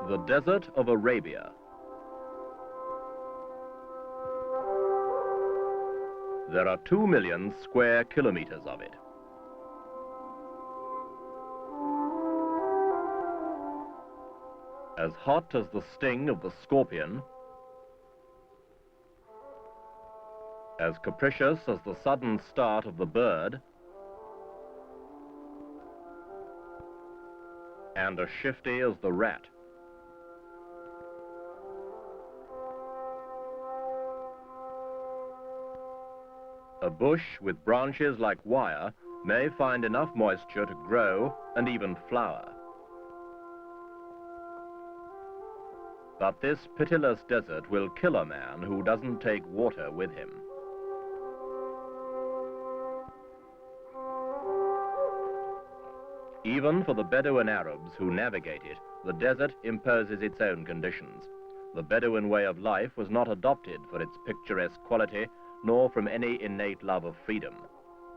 The Desert of Arabia. There are 2 million square kilometers of it. As hot as the sting of the scorpion, as capricious as the sudden start of the bird, and as shifty as the rat. A bush with branches like wire may find enough moisture to grow and even flower. But this pitiless desert will kill a man who doesn't take water with him. Even for the Bedouin Arabs who navigate it, the desert imposes its own conditions. The Bedouin way of life was not adopted for its picturesque quality, nor from any innate love of freedom.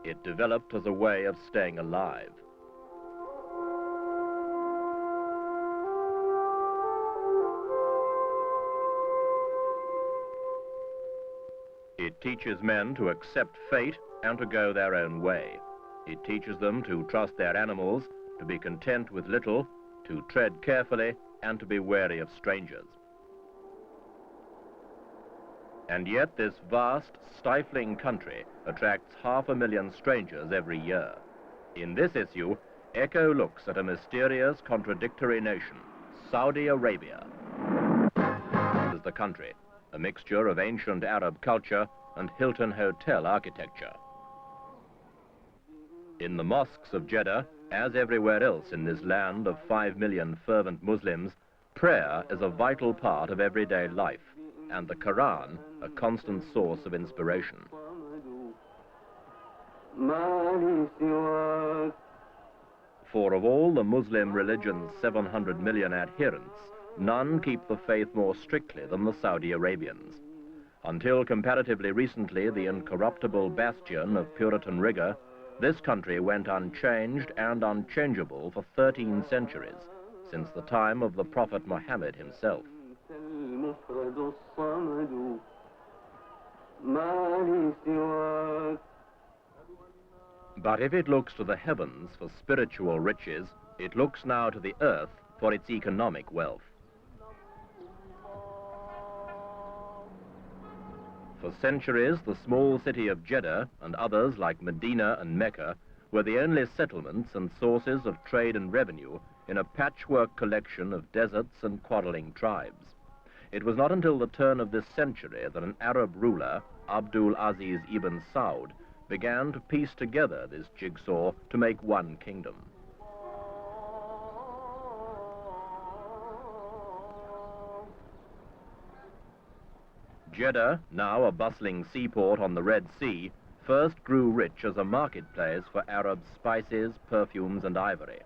It developed as a way of staying alive. It teaches men to accept fate and to go their own way. It teaches them to trust their animals, to be content with little, to tread carefully, and to be wary of strangers. And yet this vast, stifling country attracts 500,000 strangers every year. In this issue, Echo looks at a mysterious, contradictory nation, Saudi Arabia. This is the country, a mixture of ancient Arab culture and Hilton Hotel architecture. In the mosques of Jeddah, as everywhere else in this land of 5 million fervent Muslims, prayer is a vital part of everyday life, and the Quran a constant source of inspiration. For of all the Muslim religion's 700 million adherents, none keep the faith more strictly than the Saudi Arabians. Until comparatively recently the incorruptible bastion of Puritan rigor, this country went unchanged and unchangeable for 13 centuries, since the time of the Prophet Muhammad himself. But if it looks to the heavens for spiritual riches, it looks now to the earth for its economic wealth. For centuries, the small city of Jeddah and others like Medina and Mecca were the only settlements and sources of trade and revenue in a patchwork collection of deserts and quarreling tribes. It was not until the turn of this century that an Arab ruler, Abdulaziz ibn Saud, began to piece together this jigsaw to make one kingdom. Jeddah, now a bustling seaport on the Red Sea, first grew rich as a marketplace for Arab spices, perfumes, and ivory.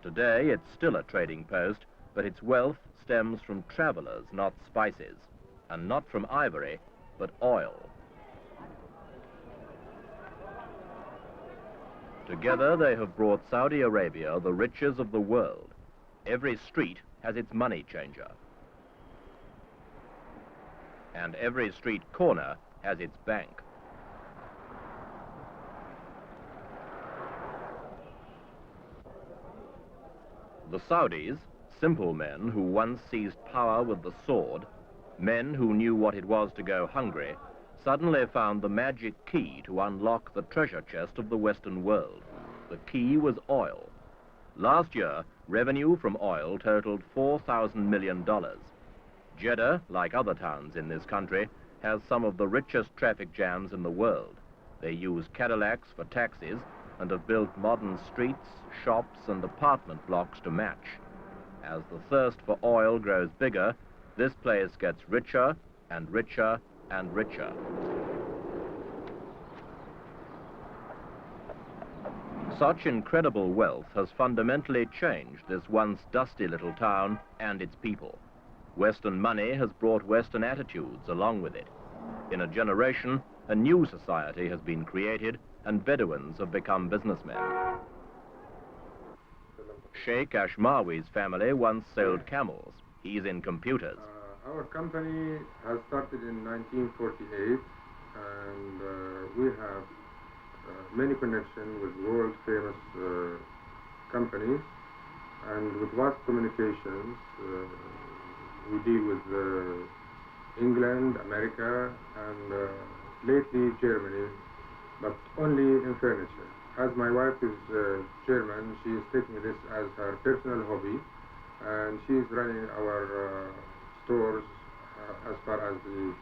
Today, it's still a trading post, but its wealth stems from travelers, not spices, and not from ivory, but oil. Together, they have brought Saudi Arabia the riches of the world. Every street has its money changer, and every street corner has its bank. The Saudis, simple men who once seized power with the sword, men who knew what it was to go hungry, suddenly found the magic key to unlock the treasure chest of the Western world. The key was oil. Last year, revenue from oil totaled $4,000 million. Jeddah, like other towns in this country, has some of the richest traffic jams in the world. They use Cadillacs for taxis and have built modern streets, shops, and apartment blocks to match. As the thirst for oil grows bigger, this place gets richer and richer and richer. Such incredible wealth has fundamentally changed this once dusty little town and its people. Western money has brought Western attitudes along with it. In a generation, a new society has been created and Bedouins have become businessmen. Sheikh Ashmawi's family once sold camels. He's in computers. Our company has started in 1948, and we have many connections with world-famous companies, and with vast communications. We deal with England, America, and lately Germany, but only in furniture. As my wife is German, she is taking this as her personal hobby, and she is running our stores as far as the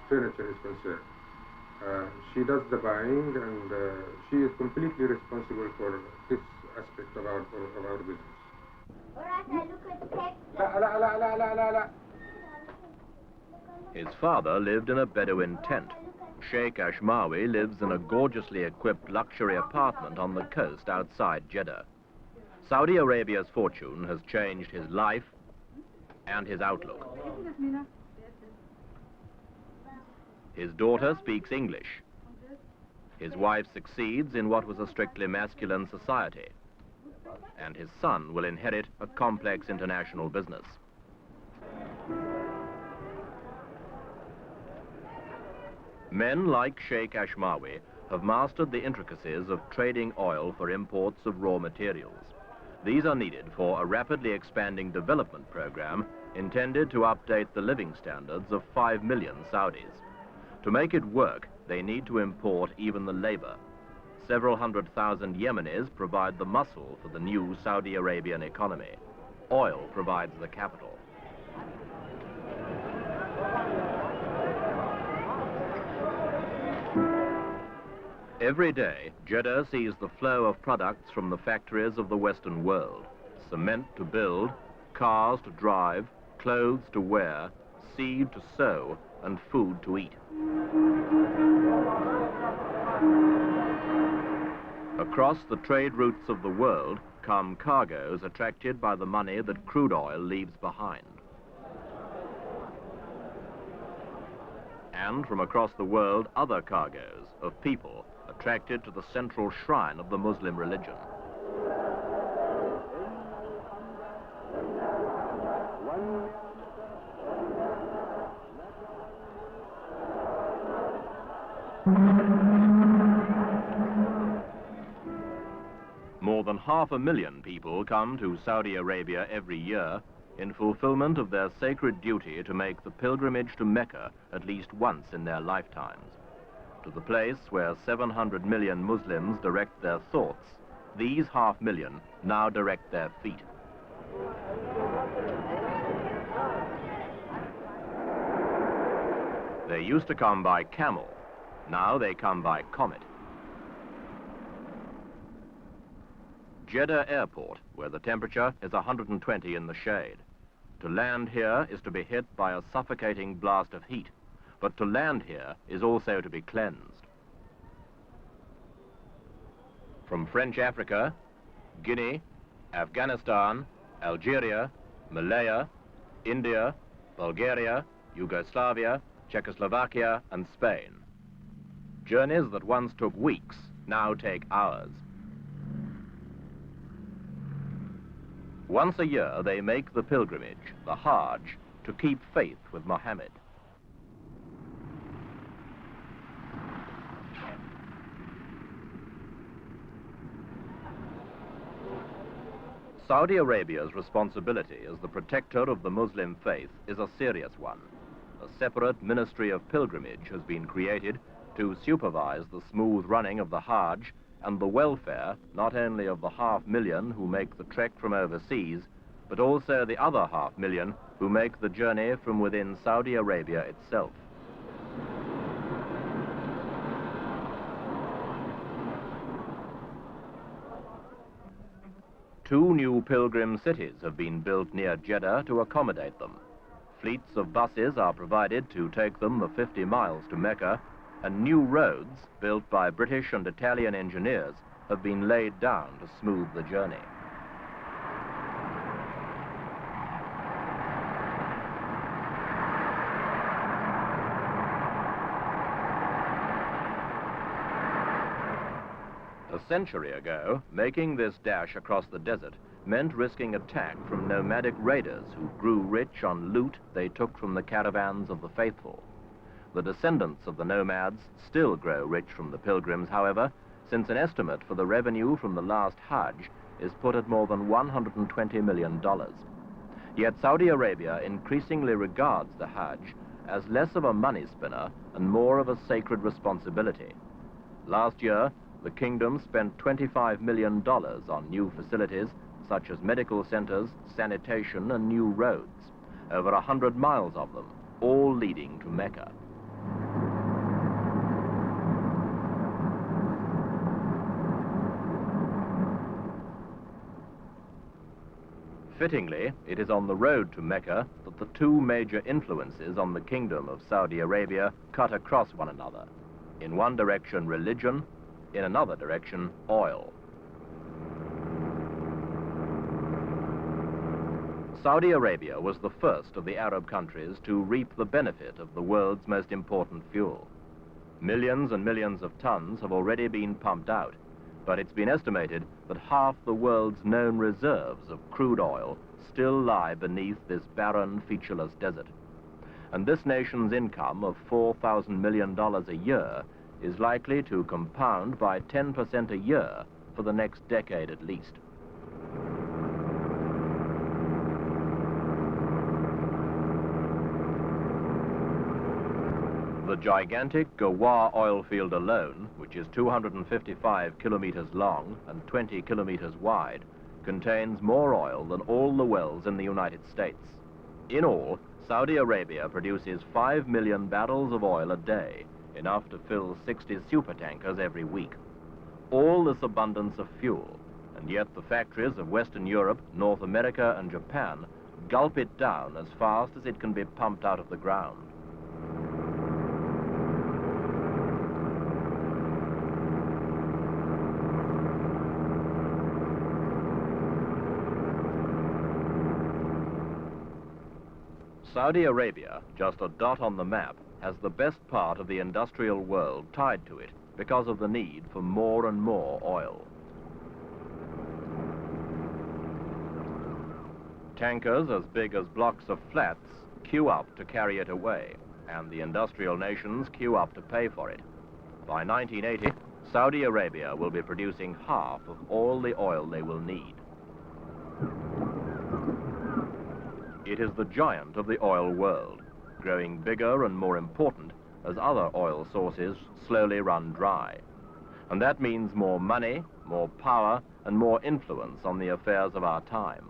furniture is concerned. She does the buying, and she is completely responsible for this aspect of our business. His father lived in a Bedouin tent. Sheikh Ashmawi lives in a gorgeously equipped luxury apartment on the coast outside Jeddah. Saudi Arabia's fortune has changed his life and his outlook. His daughter speaks English. His wife succeeds in what was a strictly masculine society. And his son will inherit a complex international business. Men like Sheikh Ashmawi have mastered the intricacies of trading oil for imports of raw materials. These are needed for a rapidly expanding development program intended to update the living standards of 5 million Saudis. To make it work, they need to import even the labor. Several 100,000 Yemenis provide the muscle for the new Saudi Arabian economy. Oil provides the capital. Every day, Jeddah sees the flow of products from the factories of the Western world. Cement to build, cars to drive, clothes to wear, seed to sow, and food to eat. Across the trade routes of the world come cargoes attracted by the money that crude oil leaves behind. And from across the world, other cargoes of people attracted to the central shrine of the Muslim religion. More than 500,000 people come to Saudi Arabia every year in fulfillment of their sacred duty to make the pilgrimage to Mecca at least once in their lifetimes. To the place where 700 million Muslims direct their thoughts, these 500,000 now direct their feet. They used to come by camel, now they come by comet. Jeddah Airport, where the temperature is 120 in the shade. To land here is to be hit by a suffocating blast of heat, but to land here is also to be cleansed. From French Africa, Guinea, Afghanistan, Algeria, Malaya, India, Bulgaria, Yugoslavia, Czechoslovakia, and Spain. Journeys that once took weeks now take hours. Once a year they make the pilgrimage, the Hajj, to keep faith with Muhammad. Saudi Arabia's responsibility as the protector of the Muslim faith is a serious one. A separate Ministry of Pilgrimage has been created to supervise the smooth running of the Hajj and the welfare not only of the 500,000 who make the trek from overseas, but also the other 500,000 who make the journey from within Saudi Arabia itself. Two new pilgrim cities have been built near Jeddah to accommodate them. Fleets of buses are provided to take them the 50 miles to Mecca, and new roads, built by British and Italian engineers, have been laid down to smooth the journey. A century ago, making this dash across the desert meant risking attack from nomadic raiders who grew rich on loot they took from the caravans of the faithful. The descendants of the nomads still grow rich from the pilgrims, however, since an estimate for the revenue from the last Hajj is put at more than $120 million. Yet Saudi Arabia increasingly regards the Hajj as less of a money spinner and more of a sacred responsibility. Last year, the kingdom spent $25 million on new facilities such as medical centers, sanitation, and new roads, over 100 miles of them, all leading to Mecca. Fittingly, it is on the road to Mecca that the two major influences on the kingdom of Saudi Arabia cut across one another. In one direction, religion, in another direction, oil. Saudi Arabia was the first of the Arab countries to reap the benefit of the world's most important fuel. Millions and millions of tons have already been pumped out, but it's been estimated that half the world's known reserves of crude oil still lie beneath this barren, featureless desert. And this nation's income of $4,000 million a year is likely to compound by 10% a year for the next decade at least. The gigantic Ghawar oil field alone, which is 255 kilometers long and 20 kilometers wide, contains more oil than all the wells in the United States. In all, Saudi Arabia produces 5 million barrels of oil a day, enough to fill 60 supertankers every week. All this abundance of fuel, and yet the factories of Western Europe, North America, and Japan gulp it down as fast as it can be pumped out of the ground. Saudi Arabia, just a dot on the map, has the best part of the industrial world tied to it because of the need for more and more oil. Tankers as big as blocks of flats queue up to carry it away, and the industrial nations queue up to pay for it. By 1980, Saudi Arabia will be producing half of all the oil they will need. It is the giant of the oil world, growing bigger and more important as other oil sources slowly run dry. And that means more money, more power, and more influence on the affairs of our time.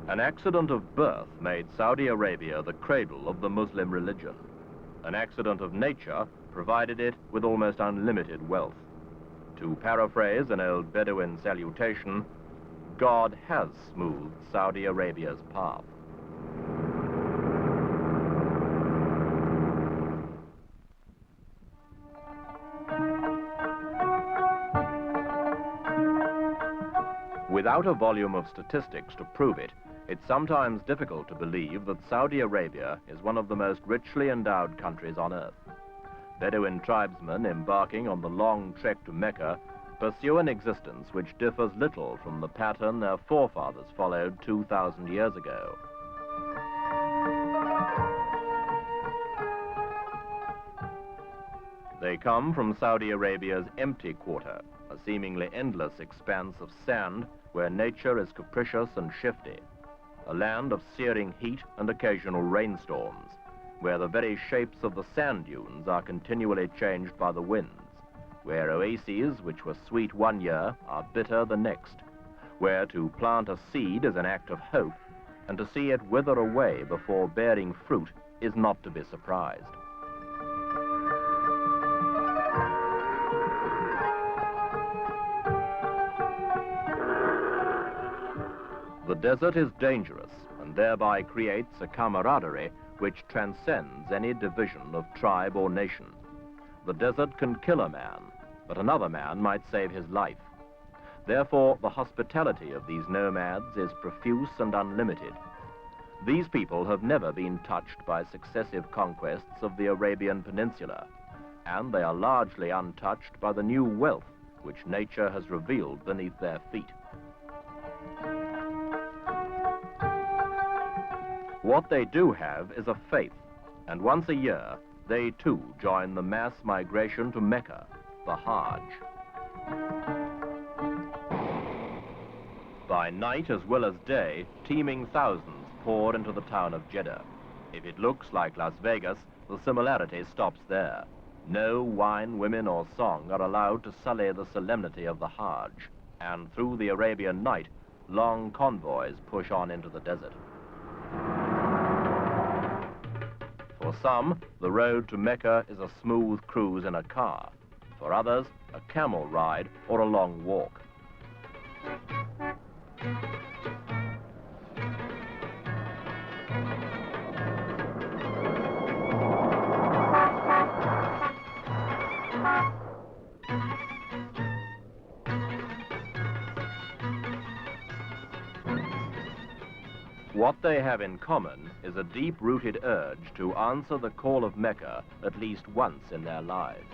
An accident of birth made Saudi Arabia the cradle of the Muslim religion. An accident of nature provided it with almost unlimited wealth. To paraphrase an old Bedouin salutation, God has smoothed Saudi Arabia's path. Without a volume of statistics to prove it, it's sometimes difficult to believe that Saudi Arabia is one of the most richly endowed countries on earth. Bedouin tribesmen embarking on the long trek to Mecca pursue an existence which differs little from the pattern their forefathers followed 2,000 years ago. They come from Saudi Arabia's empty quarter, a seemingly endless expanse of sand where nature is capricious and shifty, a land of searing heat and occasional rainstorms, where the very shapes of the sand dunes are continually changed by the winds, where oases which were sweet one year are bitter the next, where to plant a seed is an act of hope, and to see it wither away before bearing fruit is not to be surprised. The desert is dangerous and thereby creates a camaraderie which transcends any division of tribe or nation. The desert can kill a man, but another man might save his life. Therefore, the hospitality of these nomads is profuse and unlimited. These people have never been touched by successive conquests of the Arabian Peninsula, and they are largely untouched by the new wealth which nature has revealed beneath their feet. What they do have is a faith, and once a year, they too join the mass migration to Mecca, the Hajj. By night as well as day, teeming thousands pour into the town of Jeddah. If it looks like Las Vegas, the similarity stops there. No wine, women, or song are allowed to sully the solemnity of the Hajj, and through the Arabian night, long convoys push on into the desert. For some, the road to Mecca is a smooth cruise in a car. For others, a camel ride or a long walk. What they have in common is a deep-rooted urge to answer the call of Mecca at least once in their lives.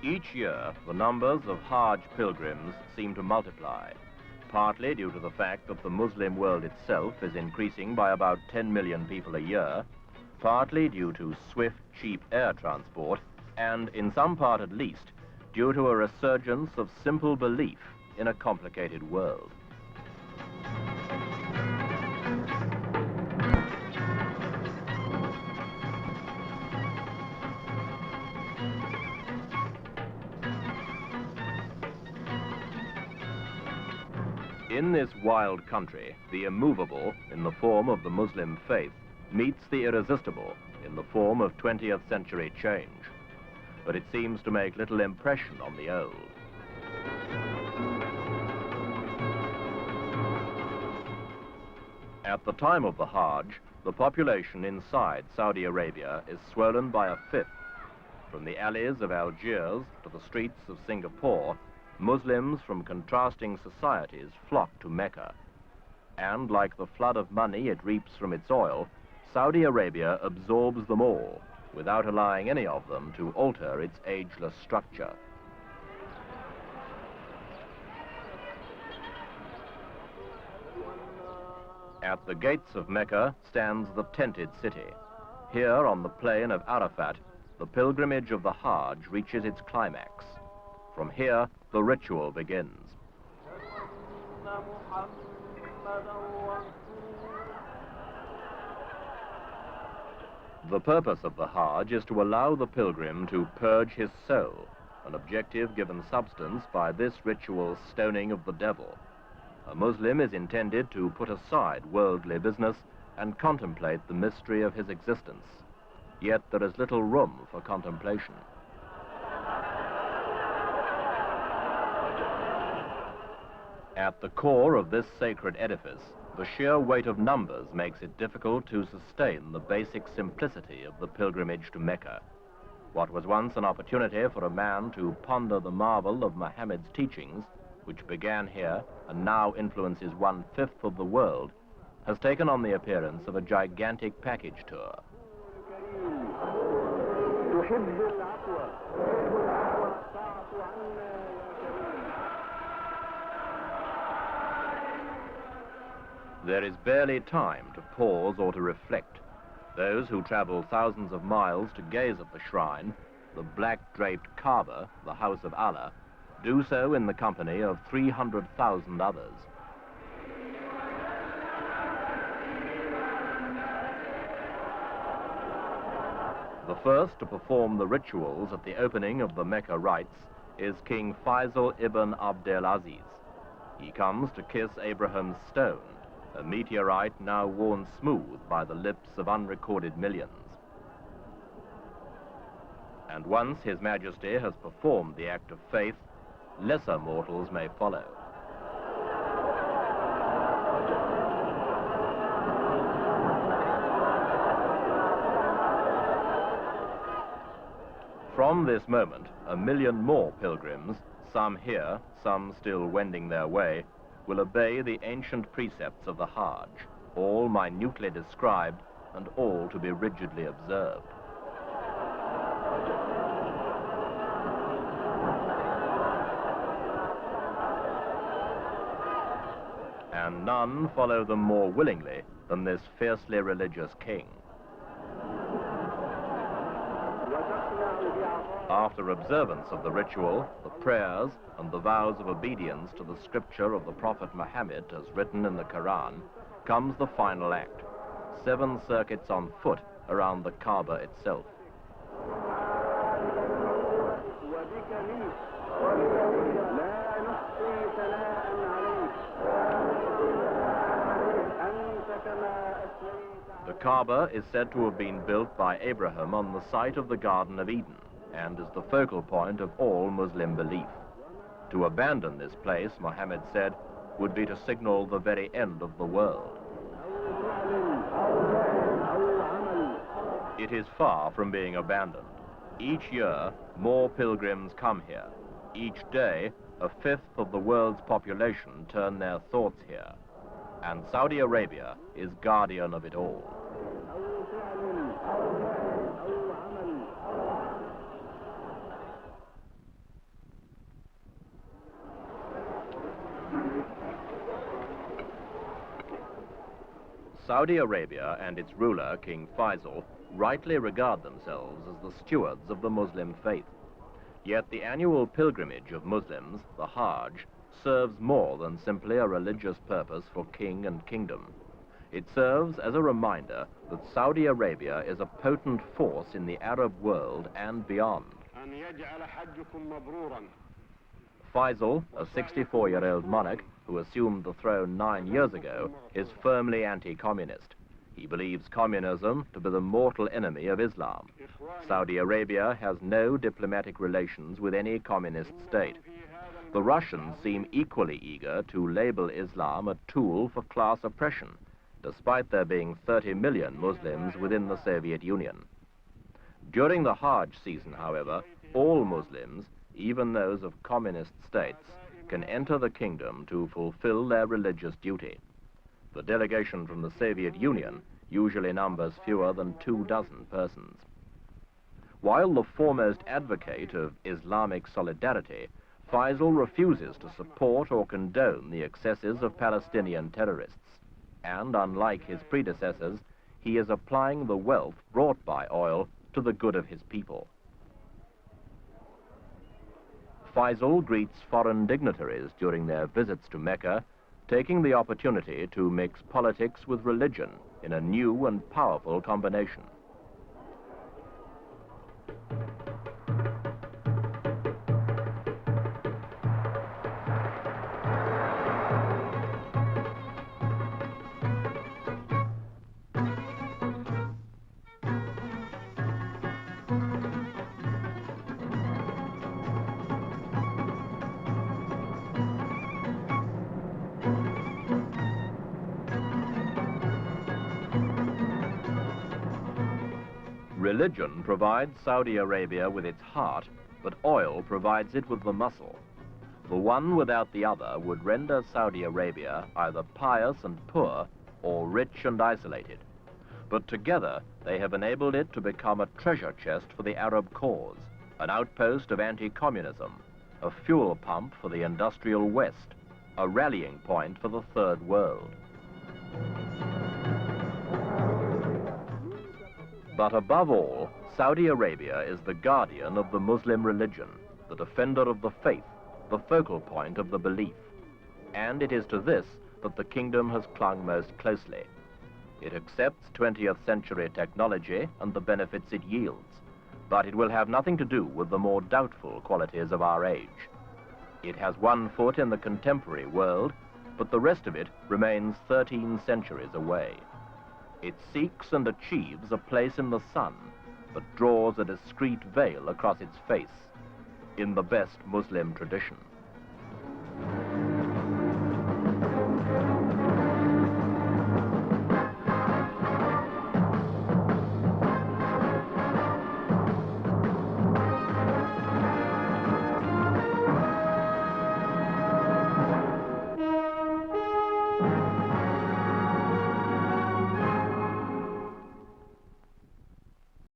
Each year, the numbers of Hajj pilgrims seem to multiply, partly due to the fact that the Muslim world itself is increasing by about 10 million people a year, partly due to swift, cheap air transport, and in some part at least, due to a resurgence of simple belief in a complicated world. In this wild country, the immovable, in the form of the Muslim faith, meets the irresistible, in the form of 20th century change. But it seems to make little impression on the old. At the time of the Hajj, the population inside Saudi Arabia is swollen by a fifth. From the alleys of Algiers to the streets of Singapore, Muslims from contrasting societies flock to Mecca. And like the flood of money it reaps from its oil, Saudi Arabia absorbs them all, without allowing any of them to alter its ageless structure. At the gates of Mecca stands the tented city. Here on the plain of Arafat, the pilgrimage of the Hajj reaches its climax. From here, the ritual begins. The purpose of the Hajj is to allow the pilgrim to purge his soul, an objective given substance by this ritual's stoning of the devil. A Muslim is intended to put aside worldly business and contemplate the mystery of his existence. Yet there is little room for contemplation. At the core of this sacred edifice, the sheer weight of numbers makes it difficult to sustain the basic simplicity of the pilgrimage to Mecca. What was once an opportunity for a man to ponder the marvel of Muhammad's teachings, which began here and now influences 1/5 of the world, has taken on the appearance of a gigantic package tour. There is barely time to pause or to reflect. Those who travel thousands of miles to gaze at the shrine, the black-draped Kaaba, the house of Allah, do so in the company of 300,000 others. The first to perform the rituals at the opening of the Mecca rites is King Faisal ibn Abdulaziz. He comes to kiss Abraham's stone, a meteorite now worn smooth by the lips of unrecorded millions. And once His Majesty has performed the act of faith, lesser mortals may follow. From this moment, 1 million more pilgrims, some here, some still wending their way, will obey the ancient precepts of the Hajj, all minutely described and all to be rigidly observed. And none follow them more willingly than this fiercely religious king. After observance of the ritual, the prayers, and the vows of obedience to the scripture of the Prophet Muhammad as written in the Quran, comes the final act, 7 circuits on foot around the Kaaba itself. The Kaaba is said to have been built by Abraham on the site of the Garden of Eden, and is the focal point of all Muslim belief. To abandon this place, Muhammad said, would be to signal the very end of the world. It is far from being abandoned. Each year, more pilgrims come here. Each day, 1/5 of the world's population turn their thoughts here. And Saudi Arabia is guardian of it all. Saudi Arabia and its ruler, King Faisal, rightly regard themselves as the stewards of the Muslim faith. Yet the annual pilgrimage of Muslims, the Hajj, serves more than simply a religious purpose for king and kingdom. It serves as a reminder that Saudi Arabia is a potent force in the Arab world and beyond. Faisal, a 64-year-old monarch who assumed the throne 9 years ago, is firmly anti-communist. He believes communism to be the mortal enemy of Islam. Saudi Arabia has no diplomatic relations with any communist state. The Russians seem equally eager to label Islam a tool for class oppression, despite there being 30 million Muslims within the Soviet Union. During the Hajj season, however, all Muslims, even those of communist states, can enter the kingdom to fulfill their religious duty. The delegation from the Soviet Union usually numbers fewer than 24 persons. While the foremost advocate of Islamic solidarity, Faisal refuses to support or condone the excesses of Palestinian terrorists, and unlike his predecessors, he is applying the wealth brought by oil to the good of his people. Faisal greets foreign dignitaries during their visits to Mecca, taking the opportunity to mix politics with religion in a new and powerful combination. Religion provides Saudi Arabia with its heart, but oil provides it with the muscle. The one without the other would render Saudi Arabia either pious and poor or rich and isolated. But together, they have enabled it to become a treasure chest for the Arab cause, an outpost of anti-communism, a fuel pump for the industrial West, a rallying point for the Third World. But above all, Saudi Arabia is the guardian of the Muslim religion, the defender of the faith, the focal point of the belief. And it is to this that the kingdom has clung most closely. It accepts 20th century technology and the benefits it yields, but it will have nothing to do with the more doubtful qualities of our age. It has one foot in the contemporary world, but the rest of it remains 13 centuries away. It seeks and achieves a place in the sun, but draws a discreet veil across its face, in the best Muslim tradition.